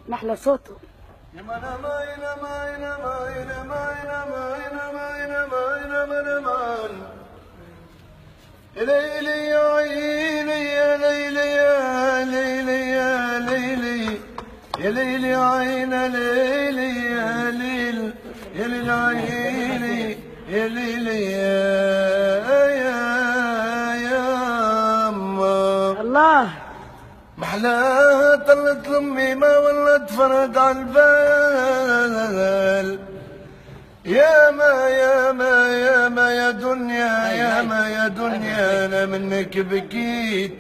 محلى صوته. يا ليلي يا عيني يا ليلي يا ليلي يا ليلي يا ليلي يا عين ليلي يا ليل يا ليل عيني يا ليلي يا أما الله محلاها طلت لامي ما ولت فرد على البال يا ما يا ما يا ما يا دنيا يا ما يا دنيا انا منك بكيت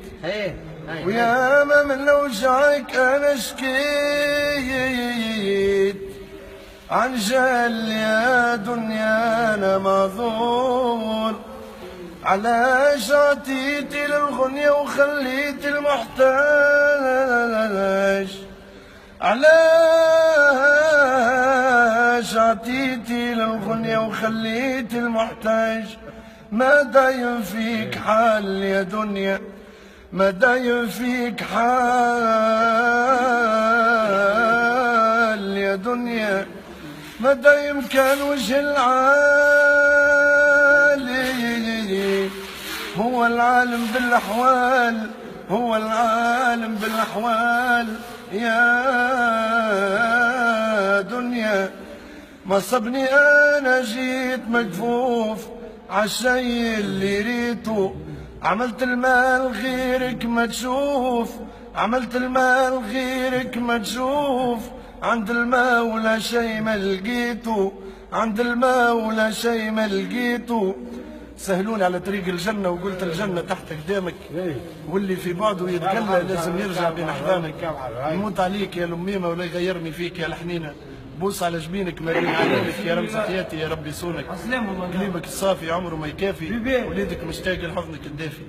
ويا ما من وجعك انا شكيت عن جهل يا دنيا انا معذور علاش عطيتي للغنية وخليتي المحتاج علاش عطيتي للغنية وخليتي المحتاج ما دايم فيك حال يا دنيا ما دايم فيك حال يا دنيا ما دايم كان وجه العالي هو العالم بالاحوال هو العالم بالاحوال يا دنيا ما صبني انا جيت مكفوف عالشي اللي ريته عملت المال غيرك ما تشوف عملت المال غيرك ما تشوف عند المولى شي ما لقيته عند المولى شي ما لقيته سهلوني على طريق الجنة وقلت الجنة تحت قدامك واللي في بعده يتقلى لازم يرجع بين أحضانك يموت عليك يا لميمة ولا يغيرني فيك يا الحنينة بوس على جبينك مرين عليك يا رمز حياتي يا ربي صونك قلبك الصافي عمره ما يكافي وليدك مشتاق لحضنك الدافي